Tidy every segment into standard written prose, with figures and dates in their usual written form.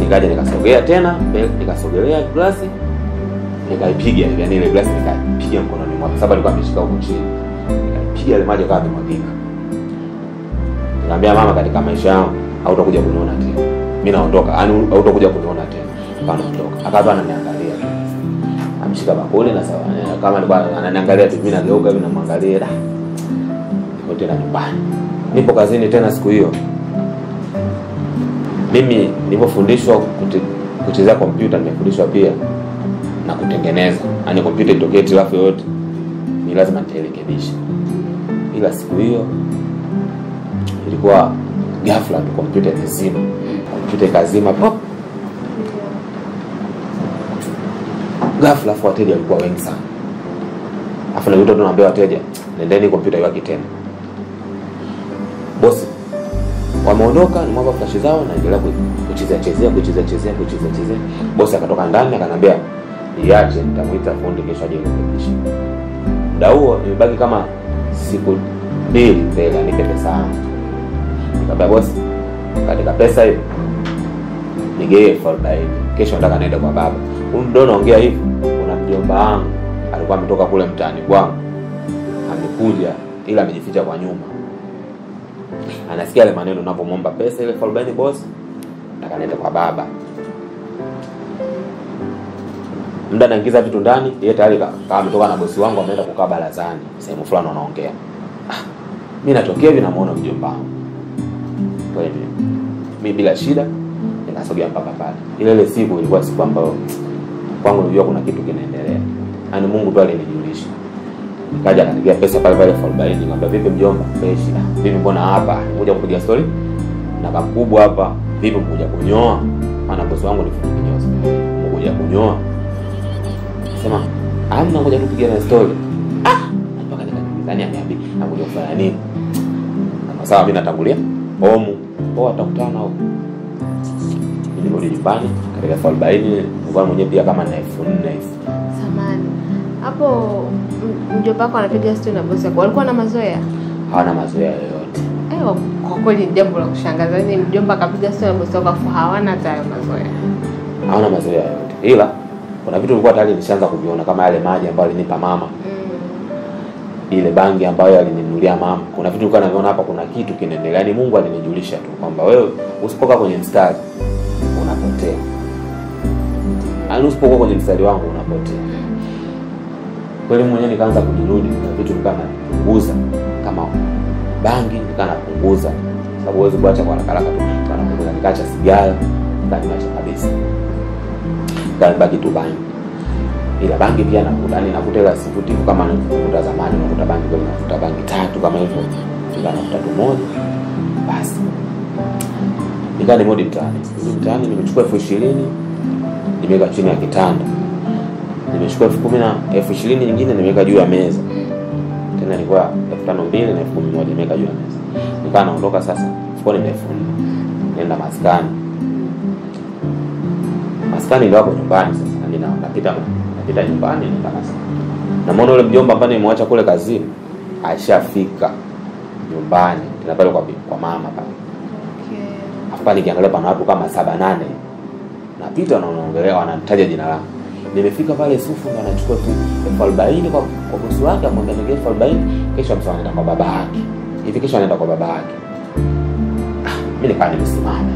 Nikaja nikasogea tena, nikasogelea glasi, nikaipiga, yani ile glasi nikaipiga mkononi mwangu sababu alikuwa ameshika huko chini. Nikaipiga ile maji kama imemwagika. Nikamwambia mama, katika maisha yangu hautakuja kuniona tena. Mimi naondoka, yani hautakuja kuniona tena. Akaondoka. Akawa ananiangalia. Ameshika bakuli na sawa. Kama alikuwa ananiangalia tu, mimi nageuka hivi namwangalia. Niko tena nyumbani. Nipo kazini tena siku hiyo. Mimi nilipofundishwa kuchezea kompyuta, nimefundishwa pia na kutengeneza. Yaani kompyuta itokee hitilafu yoyote, ni lazima nitairekebisha. Ila siku hiyo ilikuwa ghafla tu kompyuta ikazima. Kompyuta ikazima pop. Ghafla wateja walikuwa wengi sana. Afu ndio tunaambia wateja, nendeni kompyuta iwaki tena. Bosi wameondoka, ni mwaka flash zao na endelea kuchezea. Bosi akatoka ndani akaniambia, "Iache, nitamuita fundi kesho aje kurekebisha." Muda huo nimebaki kama siku 2 mbele, nipe pesa yangu. Nikamwambia bosi, katika pesa hiyo nigee 40. Kesho nataka naenda kwa baba. Ndio naongea hivi, kuna mjomba wangu alikuwa ametoka kule mtaani kwangu. Amekuja ila amejificha kwa nyuma. Anasikia ile maneno ninapomwomba pesa ile 40 boss, nataka naenda kwa baba. Muda naingiza vitu ndani, yeye tayari kama ametoka na bosi wangu ameenda kukaa barazani. Sehemu fulani wanaongea. Mimi natokea hivi namuona mjomba wangu. Kwa hiyo mimi bila shida nikasogea mpaka pale. Ile siku ilikuwa siku ambayo kwangu nilijua kuna kitu kinaendelea. Yaani Mungu tu alinijulisha. Nikaja akanigia pesa pale 40. Nikamwambia, "Vipi mjomba? Fresh. Vipi mbona hapa? Nimekuja kupiga story na baba mkubwa hapa. Vipi mkuja kunyoa? Maana bosi wangu ni fundi kinyozi. Mkuja kunyoa." Sema, "Hamna, ngoja tupige na story." Mpaka nikajiuliza aniambia, "Nakuja kufanya nini?" Kama sawa mimi natangulia. Atakutana huko. Nilirudi nyumbani katika 40, mvua mwenyewe pia kama na 4,000 hivi. Samani. Hapo mjomba wako anapiga story na bosi wako. Walikuwa na mazoea? Hawana mazoea yoyote. Kwa kweli ni jambo la kushangaza. Ni mjomba akapiga story na bosi wako afu hawana hata mazoea. Hawana mazoea yoyote. Ila kuna vitu nilikuwa tayari nishaanza kuviona kama yale maji ambayo alinipa mama. Ile bangi ambayo alininunulia mama. Kuna vitu nilikuwa naviona hapa, kuna kitu kinaendelea. Yaani Mungu alinijulisha tu kwamba wewe usipoka kwenye mstari unapotea. Yaani usipokuwa kwenye mstari wangu unapotea. Kweli mwenyewe nikaanza kujirudi, na vitu nilikuwa napunguza kama bangi, nilikuwa napunguza sababu huwezi kuacha kwa haraka tu. Napunguza, nikaacha sigara, nikaacha kabisa. Baki tu bangi. Ila bangi pia nakuta ile sifuti kama nakuta zamani, nakuta bangi kwa nakuta bangi 3 kama hivyo. Ndio nakuta tu moja. Basi. Nikani modi mtaani nimechukua 20,000 nimeweka chini ya kitanda. Nimechukua 10,000 nyingine nimeweka juu ya meza. Tena ilikuwa 5,200 na 10,000 nimeweka juu ya meza. Nikaa naondoka sasa. Sikuwa ni 4,000. Nenda maskani. Maskani ndio hapo nyumbani sasa. Mimi napita nyumbani nenda maskani. Na muone yule mjomba ambaye nimemwacha kule kazini ashafika nyumbani. Tena pale kwa mama pale. Hapa nikiangalia pana watu kama 7-8. Napita na wanaongelea, wananitaja jina langu. Nimefika pale Sufu ndo anachukua tu 40 kwa bosi wake, amwambia nige 40, kesho anaenda kwa baba yake. Hivi kesho anaenda kwa baba yake. Mimi nikaa nimesimama.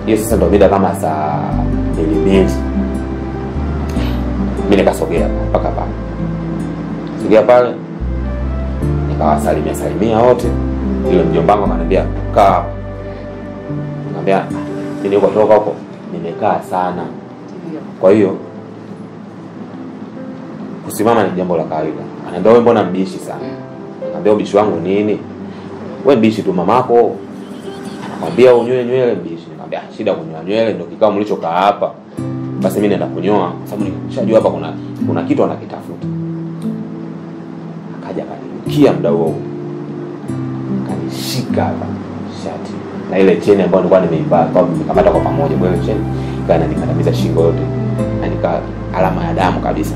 Hiyo sasa ndo mida kama saa 2. Mimi nikasogea mpaka pale. Sogea pale. Nikawasalimia wote. Yule mjomba wangu ananiambia, "Kaa." Nikamwambia, "Mimi niko kutoka huko, nimekaa sana." Kwa hiyo kusimama ni jambo la kawaida. Anaambia, "Wewe mbona mbishi sana?" Nikamwambia, "Ubishi wangu nini? Wewe mbishi tu, mamako anakuambia unyoe nywele mbishi." Nikamwambia, "Shida kunyoa nywele ndio kikao mlichokaa hapa. Basi mimi naenda kunyoa sababu nikishajua hapa kuna kitu anakitafuta." Akaja akanikia muda huo. Kanishika hapa shati na ile cheni ambayo nilikuwa nimeivaa kwa nikamata kwa pamoja kwa ile cheni kana nikandamiza shingo yote na nika alama ya damu kabisa.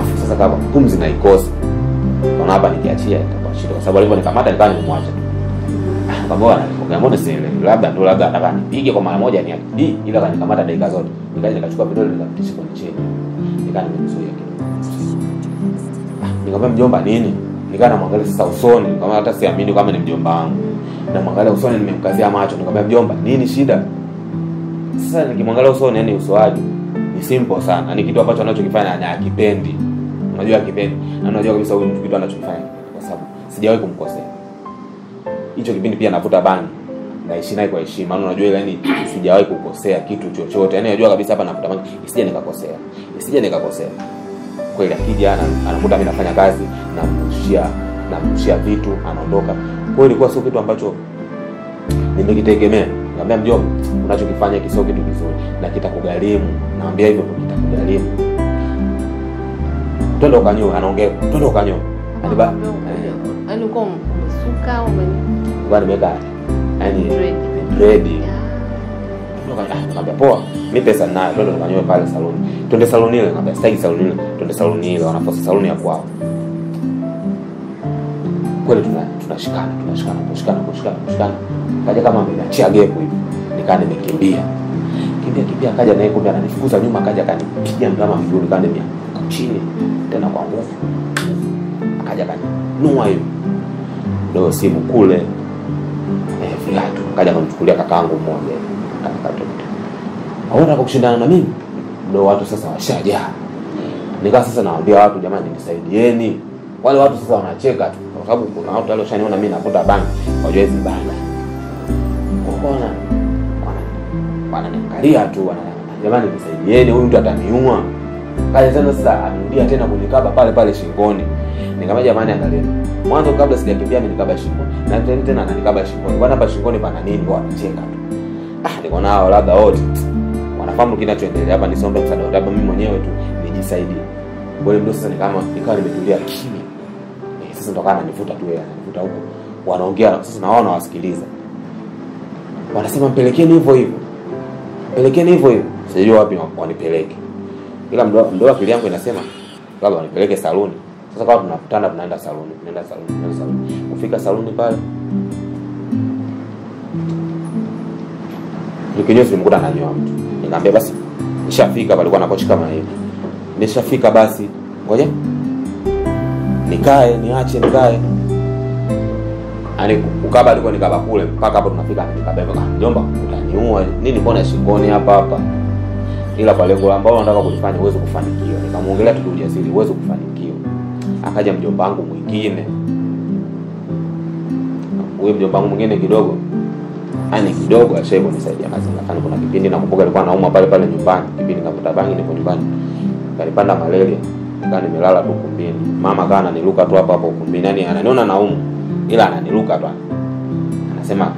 Afu sasa kama pumzi na ikosa. Kwa hapa nikiachia itakuwa shida kwa sababu alivyo nikamata nilikuwa nimemwacha tu. Nikamwambia ananipokea mbona sielewi. Labda anataka nipige kwa mara moja ni ila kanikamata dakika zote. Nikaja nikachukua vidole nikapitisha kwenye chini. Nikaa nimemzuia kidogo. Nikamwambia mjomba nini? Nikaa namwangalia sasa usoni, kama hata siamini kama ni mjomba wangu. Namwangalia usoni nimemkazia macho, nikamwambia mjomba nini shida? Sasa nikimwangalia usoni yani uso wake ni simple sana. Yaani kitu ambacho anachokifanya hakipendi. Unajua hakipendi. Na unajua kabisa huyu mtu kitu anachokifanya kwa sababu sijawahi kumkosea. Hicho kipindi pia navuta bangi. Naishi naye kwa heshima. Maana unajua ile yani sijawahi kukosea kitu chochote. Yaani unajua kabisa hapa navuta bangi isije nikakosea. Kweli akija anakuta mimi nafanya kazi namrushia vitu anaondoka. Kwa hiyo ilikuwa sio kitu ambacho nimekitegemea. Nikamwambia mjomba, unachokifanya sio kitu kizuri na kitakugharimu. Naambia hivyo kitakugharimu. Twende ukanyoe, anaongea. Twende ukanyoe. Yaani uko umesuka bwana nimeka yaani ready. Nikamwambia poa, mimi pesa ninayo, twende ukanyoe pale saloni. Twende saloni ile, nikamwambia sitaki saloni ile. Twende saloni ile, wanaposa saloni ya kwao. Kweli tunashikana. Kaja kama ameniachia gepo hivi. Nikaa nimekimbia. Kimbia akaja naye kumbe ananifukuza nyuma, akaja akanipiga kama miguu kande mia chini tena kwa nguvu. Akaja kaninua hiyo. Ndio simu kule. Viatu. Akaja kumchukulia kakaangu mmoja. Akatoka. Haona kushindana na mimi. Ndio watu sasa washajaa. Nikaa sasa naambia watu jamani nisaidieni. Wale watu sasa wanacheka tu kwa sababu kuna watu wale washaniona mimi navuta bangi. Wajua hizi bana. Wananiangalia tu jamani nisaidieni huyu mtu ataniua. Kaja tena sasa amerudia tena kunikaba pale shingoni. Nikamwambia jamani angalieni. Mwanzo kabla sijakimbia mimi nikaba shingoni. Na tena ananikaba shingoni. Bwana hapa shingoni pana nini? Kwa anacheka tu. Niko nao labda wote wanafahamu kinachoendelea hapa, nisombe msaada labda mimi mwenyewe tu nijisaidie. Bole ndio sasa nikawa nimetulia kimya. Sasa ndo kana nivuta tu yeye ananivuta huko. Wanaongea sasa na wao nawasikiliza. Wanasema mpelekeni hivyo. Sijui wapi wanipeleke. Ila ndio akili yangu inasema labda wanipeleke saloni. Sasa kwa tunakutana tunaenda saloni. Kufika saloni pale. Nikinyoa nimekuta ananyoa mtu. Nikamwambia basi nishafika palikuwa na kochi kama hivi. Nishafika basi. Ngoja. Niache nikae. Ukaba alikuwa nikaba kule mpaka hapo tunafika nikabeba. Mjomba utaniua nini mbona shingoni hapa. Ila kwa lengo ambalo nataka kulifanya uweze kufanikiwa. Nikamuongelea tu ujasiri uweze kufanikiwa. Akaja mjomba wangu mwingine. Huyo mjomba wangu mwingine kidogo ashaibu nisaidia kazi. Lakini kuna kipindi nakumbuka alikuwa anauma pale nyumbani. Kipindi nikavuta bangi niko nyumbani. Kalipanda malaria. Nikaa nimelala tu ukumbini. Mama kana niruka tu hapo ukumbini. Yaani ananiona naumu ila ananiruka tu. Anasema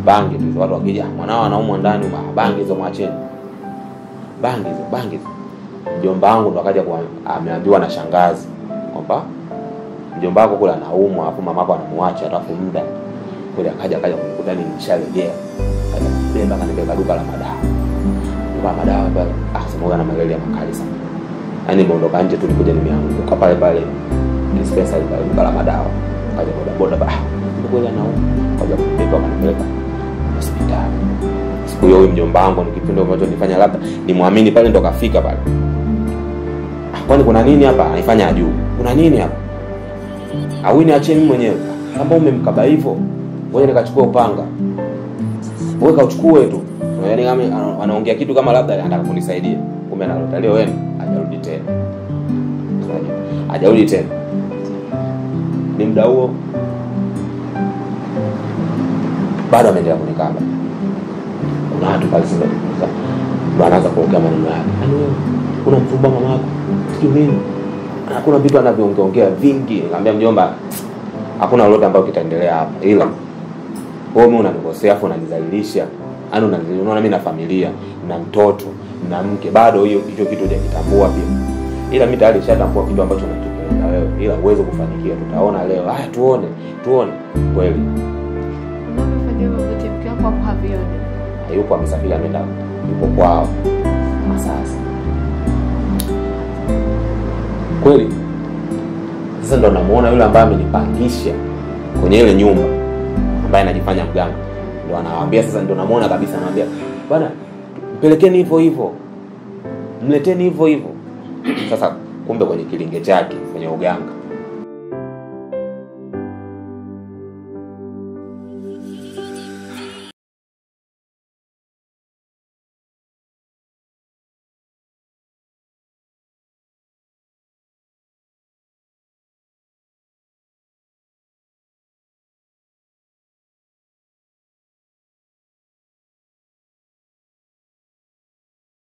bangi tu watu wakija mwanao anaumwa ndani bangi hizo mwacheni. Bangi hizo. Mjomba wangu ndo akaja ameambiwa na shangazi kwamba mjomba wako kule anaumwa afu mamako anamwacha alafu muda kule akaja kunikuta nisharejea. Akaja kanibeba duka la madawa pale. Sema na malaria makali sana. Yaani nimeondoka nje tu nikuja nimeanguka pale dispensary pale duka la madawa. Akaja boda ndio anaumwa. Akaja kunibeba kanipeleka hospitali. Siku hiyo mjomba wangu ni kipindi ambacho nifanya labda nimwamini pale ndo kafika pale. Kwani kuna nini hapa? Anifanya ajue. Kuna nini hapa? Au niache mimi mwenyewe. Kama umemkaba hivyo, ngoja nikachukua upanga. Wewe kauchukue tu. Yaani kama anaongea kitu kama labda anataka kunisaidia. Kumbe analota leo wewe hajarudi tena. Ni muda huo bado ameendelea kunikaba. Kuna watu pale sasa wanaanza kuongea maneno yake. Kuna mfumba mama yako. Sio nini? Hakuna vitu anavyoongea vingi. Nikamwambia mjomba hakuna lolote ambalo kitaendelea hapa. Ila wewe unanikosea afu unanizalilisha. Yaani unaona mimi na familia, na mtoto, na mke bado hicho kitu hujakitambua pia. Ila mimi tayari nishatambua kitu ambacho unachokipenda wewe. Ila uweze kufanikiwa tutaona leo. Haya tuone kweli. Unafanya hivyo mke wako hapo havioni. Hayupo amesafiri ameenda yuko kwao. Sasa kweli sasa ndo namuona yule ambaye amenipangisha kwenye ile nyumba ambaye anajifanya mganga. Ndio anawaambia sasa, ndio namuona kabisa anawaambia, "Bwana, pelekeni hivyo hivyo. Mleteni hivyo hivyo." Sasa kumbe kwenye kilinge chake kwenye uganga